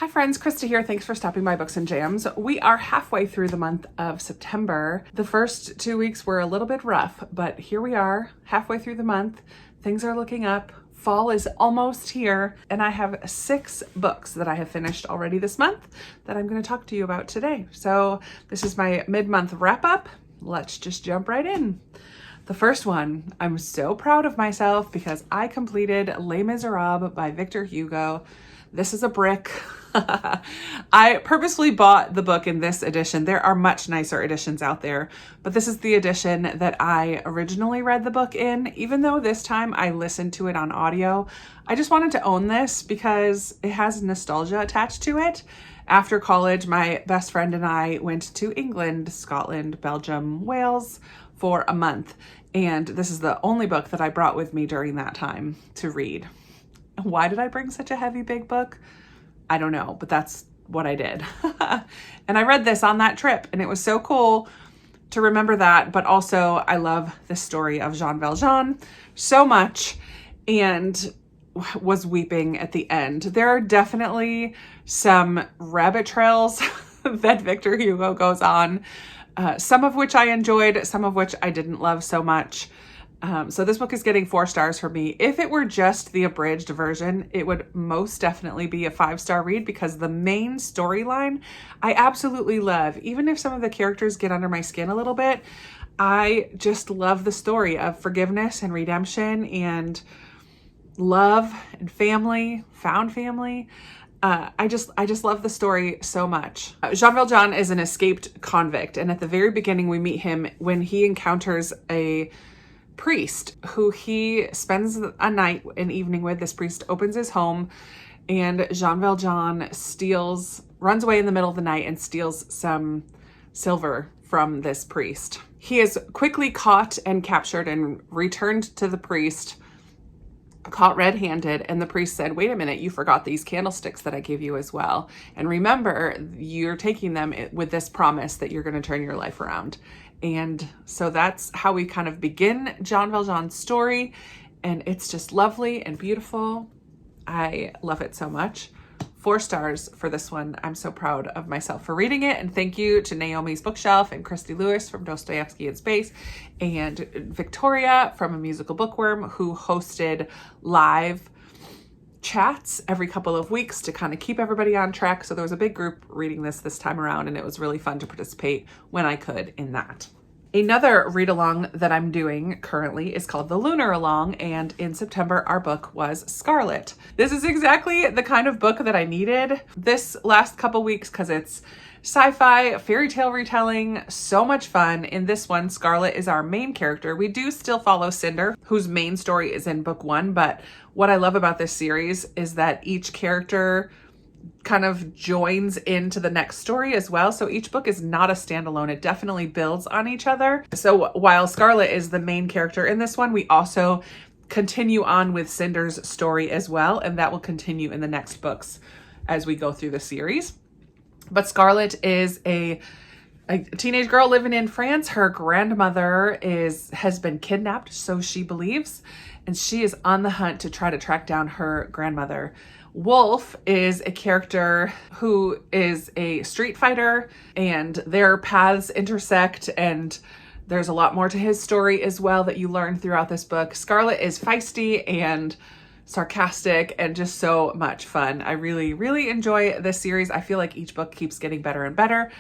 Hi friends, Krista here. Thanks for stopping by Books and Jams. We are halfway through the month of September. The first 2 weeks were a little bit rough, but here we are, halfway through the month. Things are looking up. Fall is almost here, and I have 6 books that I have finished already this month that I'm going to talk to you about today. So this is my mid-month wrap-up. Let's just jump right in. The first one, I'm so proud of myself because I completed Les Miserables by Victor Hugo. This is a brick. I purposefully bought the book in this edition. There are much nicer editions out there, but this is the edition that I originally read the book in. Even though this time I listened to it on audio, I just wanted to own this because it has nostalgia attached to it. After college, my best friend and I went to England, Scotland, Belgium, Wales for a month. And this is the only book that I brought with me during that time to read. Why did I bring such a heavy, big book? I don't know, but that's what I did. And I read this on that trip, and it was so cool to remember that. But also, I love the story of Jean Valjean so much and was weeping at the end. There are definitely some rabbit trails that Victor Hugo goes on, some of which I enjoyed, some of which I didn't love so much. So this book is getting 4 stars for me. If it were just the abridged version, it would most definitely be a 5-star read because the main storyline I absolutely love. Even if some of the characters get under my skin a little bit, I just love the story of forgiveness and redemption and love and family, found family. I just love the story so much. Jean Valjean is an escaped convict, and at the very beginning we meet him when he encounters a priest who he spends an evening with. This priest opens his home, and Jean Valjean runs away in the middle of the night and steals some silver from this priest. He is quickly caught and captured and returned to the priest, caught red-handed, and the priest said, "Wait a minute, you forgot these candlesticks that I gave you as well. And remember, you're taking them with this promise that you're going to turn your life around." And so that's how we kind of begin Jean Valjean's story. And it's just lovely and beautiful. I love it so much. 4 stars for this one. I'm so proud of myself for reading it. And thank you to Naomi's Bookshelf and Christy Lewis from Dostoevsky in Space and Victoria from A Musical Bookworm, who hosted live chats every couple of weeks to kind of keep everybody on track. So there was a big group reading this time around, and it was really fun to participate when I could in that. Another read along that I'm doing currently is called The Lunar Along, and in September our book was Scarlet. This is exactly the kind of book that I needed this last couple weeks because it's sci-fi, fairy tale retelling, so much fun. In this one, Scarlet is our main character. We do still follow Cinder, whose main story is in book 1, but what I love about this series is that each character kind of joins into the next story as well. So each book is not a standalone. It definitely builds on each other. So while Scarlet is the main character in this one, we also continue on with Cinder's story as well, and that will continue in the next books as we go through the series. But Scarlet is a teenage girl living in France. Her grandmother has been kidnapped, so she believes, and she is on the hunt to try to track down her grandmother. Wolf is a character who is a street fighter, and their paths intersect, and there's a lot more to his story as well that you learn throughout this book. Scarlet is feisty and sarcastic and just so much fun. I really, really enjoy this series. I feel like each book keeps getting better and better.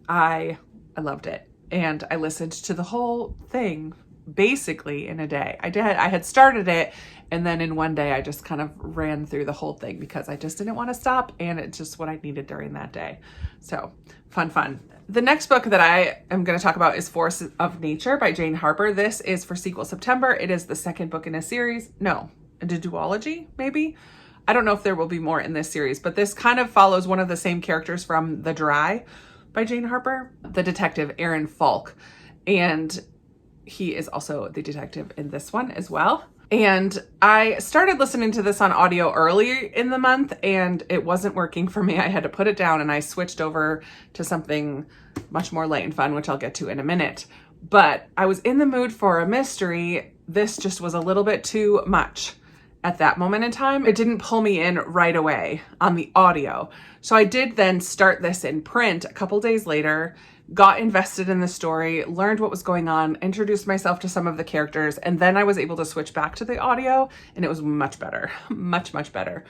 I loved it. And I listened to the whole thing basically in a day. I had started it, and then in one day I just kind of ran through the whole thing because I just didn't want to stop, and it's just what I needed during that day. So fun. The next book that I am going to talk about is Force of Nature by Jane Harper. This is for Sequel September. It is the second book in a series. No, a duology, maybe? I don't know if there will be more in this series, but this kind of follows one of the same characters from The Dry by Jane Harper, the detective Aaron Falk. And he is also the detective in this one as well. And I started listening to this on audio early in the month, and it wasn't working for me. I had to put it down, and I switched over to something much more light and fun, which I'll get to in a minute. But I was in the mood for a mystery. This just was a little bit too much. at that moment in time. It didn't pull me in right away on the audio. So I did then start this in print a couple days later, got invested in the story, learned what was going on, introduced myself to some of the characters, and then I was able to switch back to the audio, and it was much better, much better.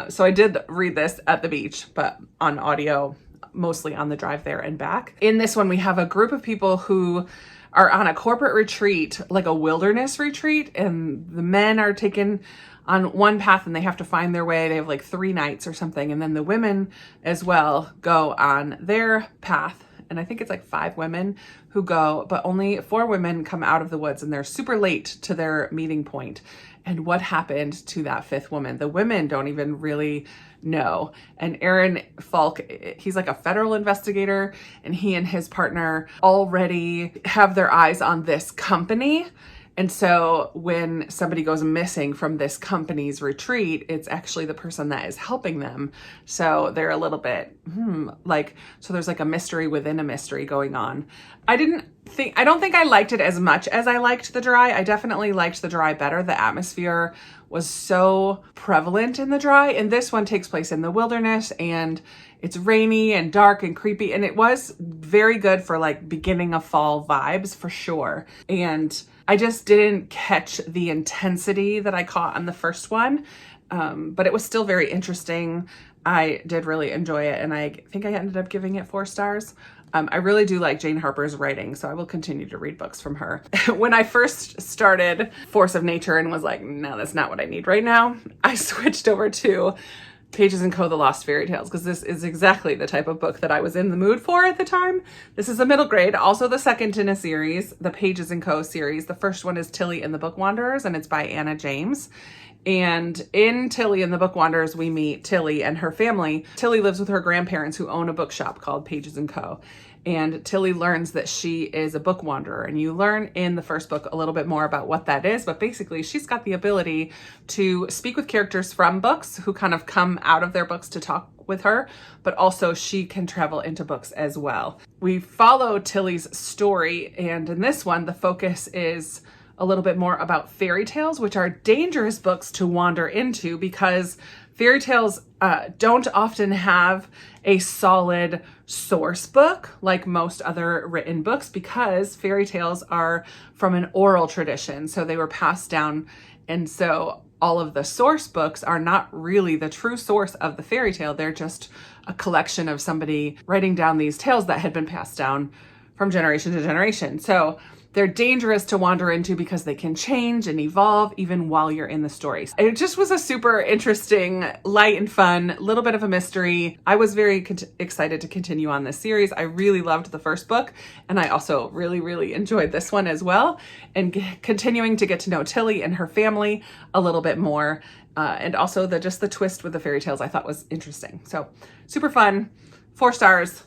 So I did read this at the beach, but on audio, mostly on the drive there and back. In this one, we have a group of people who are on a corporate retreat, like a wilderness retreat, and the men are taken on one path and they have to find their way. They have like 3 nights or something. And then the women as well go on their path. And I think it's like 5 women who go, but only 4 women come out of the woods, and they're super late to their meeting point. And what happened to that 5th woman? The women don't even really know. And Aaron Falk, he's like a federal investigator, and he and his partner already have their eyes on this company. And so when somebody goes missing from this company's retreat, it's actually the person that is helping them. So they're a little bit, so there's like a mystery within a mystery going on. I don't think I liked it as much as I liked the dry. I definitely liked the dry better. The atmosphere was so prevalent in the dry, and this one takes place in the wilderness, and it's rainy and dark and creepy, and it was very good for like beginning of fall vibes for sure. And I just didn't catch the intensity that I caught on the first one, but it was still very interesting. I did really enjoy it, and I think I ended up giving it 4 stars. I really do like Jane Harper's writing, so I will continue to read books from her. When I first started Force of Nature and was like, no, that's not what I need right now, I switched over to Pages & Co. The Lost Fairy Tales, because this is exactly the type of book that I was in the mood for at the time. This is a middle grade, also the second in a series, the Pages & Co. series. The first one is Tilly and the Book Wanderers, and it's by Anna James. And in Tilly and the Book Wanderers, we meet Tilly and her family. Tilly lives with her grandparents who own a bookshop called Pages & Co. And Tilly learns that she is a book wanderer. And you learn in the first book a little bit more about what that is. But basically, she's got the ability to speak with characters from books who kind of come out of their books to talk with her. But also she can travel into books as well. We follow Tilly's story. And in this one, the focus is a little bit more about fairy tales, which are dangerous books to wander into because fairy tales don't often have a solid source book like most other written books, because fairy tales are from an oral tradition. So they were passed down. And so all of the source books are not really the true source of the fairy tale. They're just a collection of somebody writing down these tales that had been passed down from generation to generation. So they're dangerous to wander into because they can change and evolve even while you're in the story. It just was a super interesting, light and fun, little bit of a mystery. I was very excited to continue on this series. I really loved the first book, and I also really enjoyed this one as well. And continuing to get to know Tilly and her family a little bit more, and also the twist with the fairy tales I thought was interesting. So super fun, 4 stars.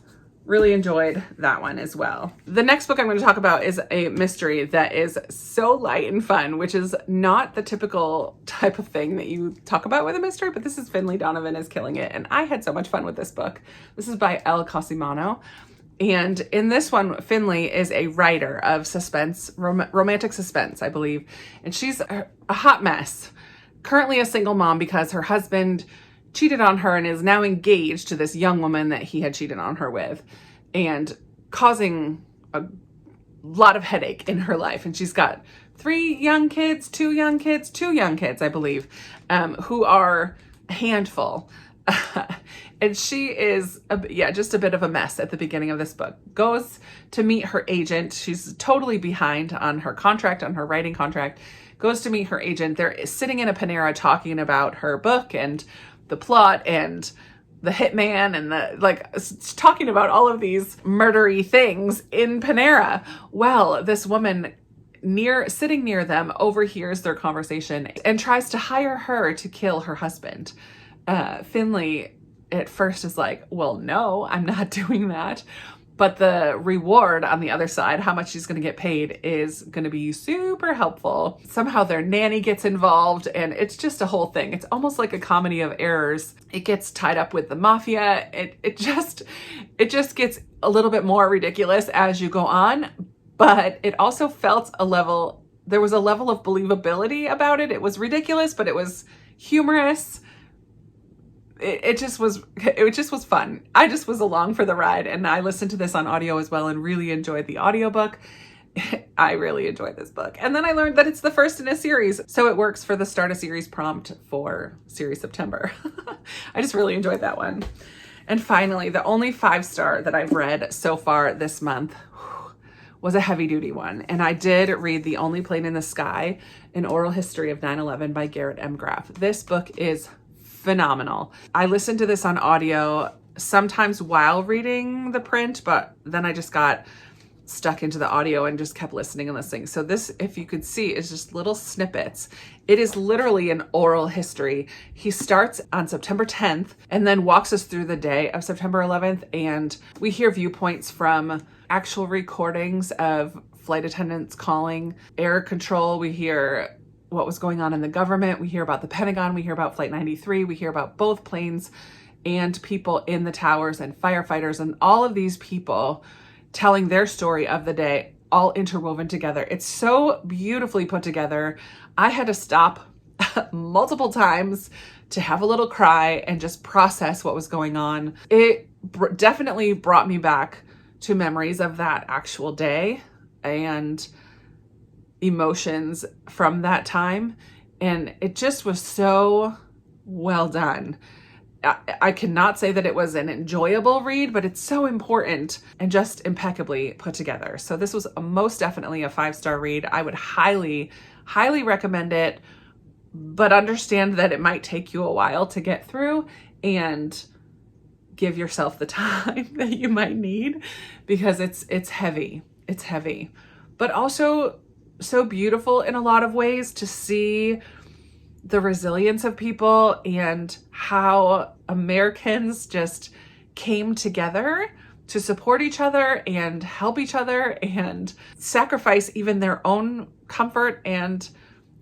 Really enjoyed that one as well. The next book I'm going to talk about is a mystery that is so light and fun, which is not the typical type of thing that you talk about with a mystery, but this is Finlay, Donovan is Killing It. And I had so much fun with this book. This is by Elle Cosimano. And in this one, Finlay is a writer of suspense, romantic suspense, I believe. And she's a hot mess. Currently a single mom because her husband cheated on her and is now engaged to this young woman that he had cheated on her with, and causing a lot of headache in her life. And she's got 2 young kids, I believe, who are a handful. And she is, just a bit of a mess at the beginning of this book. Goes to meet her agent. She's totally behind on her contract, on her writing contract. Goes to meet her agent. They're sitting in a Panera talking about her book and the plot and the hitman and talking about all of these murdery things in Panera. Well, this woman sitting near them overhears their conversation and tries to hire her to kill her husband. Finlay at first is like, well, no, I'm not doing that. But the reward on the other side, how much she's going to get paid, is going to be super helpful. Somehow their nanny gets involved, and it's just a whole thing. It's almost like a comedy of errors. It gets tied up with the mafia. It just gets a little bit more ridiculous as you go on, but it also felt a level there was a level of believability about it. It was ridiculous, but it was humorous. It just was fun. I just was along for the ride, and I listened to this on audio as well and really enjoyed the audiobook. I really enjoyed this book. And then I learned that it's the first in a series, so it works for the start a series prompt for series September. I just really enjoyed that one. And finally, the only 5-star that I've read so far this month was a heavy duty one. And I did read The Only Plane in the Sky, An Oral History of 9/11 by Garrett M. Graff. This book is phenomenal. I listened to this on audio sometimes while reading the print, but then I just got stuck into the audio and just kept listening and listening. So this, if you could see, is just little snippets. It is literally an oral history. He starts on September 10th and then walks us through the day of September 11th. And we hear viewpoints from actual recordings of flight attendants calling air control. We hear what was going on in the government. We hear about the Pentagon. We hear about Flight 93. We hear about both planes and people in the towers and firefighters and all of these people telling their story of the day, all interwoven together. It's so beautifully put together. I had to stop multiple times to have a little cry and just process what was going on. It definitely brought me back to memories of that actual day and emotions from that time. And it just was so well done. I cannot say that it was an enjoyable read, but it's so important and just impeccably put together. So this was most definitely a 5-star read. I would highly, highly recommend it, but understand that it might take you a while to get through, and give yourself the time that you might need, because it's heavy. It's heavy, but also so beautiful in a lot of ways to see the resilience of people and how Americans just came together to support each other and help each other and sacrifice even their own comfort. And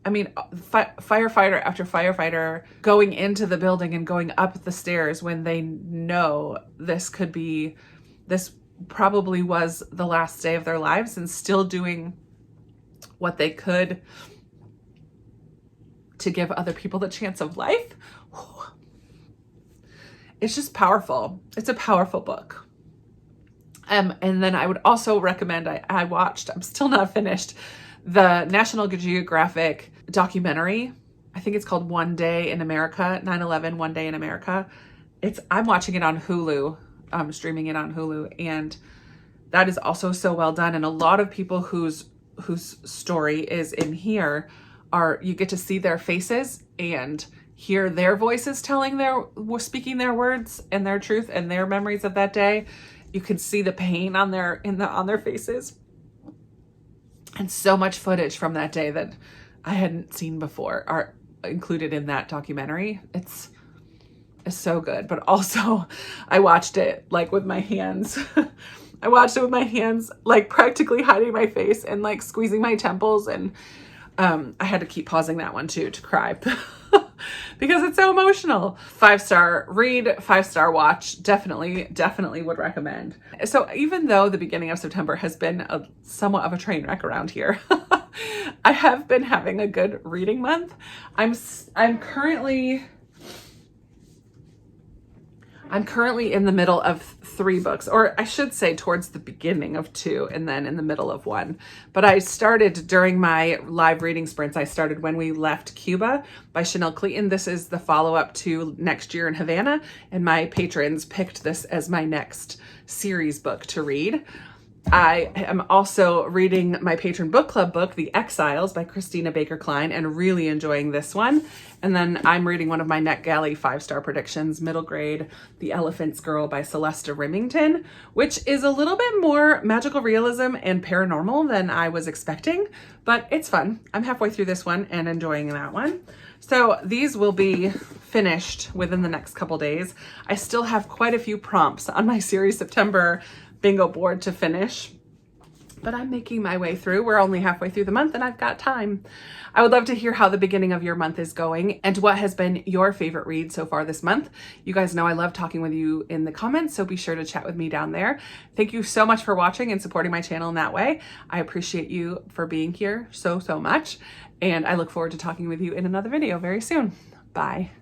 I mean, firefighter after firefighter going into the building and going up the stairs when they know this probably was the last day of their lives, and still doing what they could to give other people the chance of life. It's just powerful. It's a powerful book. And then I would also recommend, I watched, I'm still not finished, the National Geographic documentary. I think it's called One Day in America, 9/11, One Day in America. I'm watching it on Hulu, streaming it on Hulu. And that is also so well done. And a lot of people whose story is in here you get to see their faces and hear their voices speaking their words and their truth and their memories of that day. You can see the pain on their faces, and so much footage from that day that I hadn't seen before are included in that documentary. It's so good. But also I watched it like with my hands. I watched it with my hands, like practically hiding my face and like squeezing my temples, and I had to keep pausing that one too to cry because it's so emotional. 5-star read, 5-star watch. Definitely would recommend. So even though the beginning of September has been somewhat of a train wreck around here, I have been having a good reading month. I'm currently in the middle of 3 books, or I should say towards the beginning of 2 and then in the middle of 1. But I started during my live reading sprints. I started When We Left Cuba by Chanel Clayton. This is the follow-up to Next Year in Havana, and my patrons picked this as my next series book to read. I am also reading my patron book club book, The Exiles by Christina Baker Klein, and really enjoying this one. And then I'm reading one of my NetGalley 5-star predictions, middle grade, The Elephant's Girl by Celesta Remington, which is a little bit more magical realism and paranormal than I was expecting, but it's fun. I'm halfway through this one and enjoying that one. So these will be finished within the next couple days. I still have quite a few prompts on my series September bingo board to finish, but I'm making my way through. We're only halfway through the month and I've got time. I would love to hear how the beginning of your month is going and what has been your favorite read so far this month. You guys know I love talking with you in the comments, so be sure to chat with me down there. Thank you so much for watching and supporting my channel in that way. I appreciate you for being here so much, and I look forward to talking with you in another video very soon. Bye.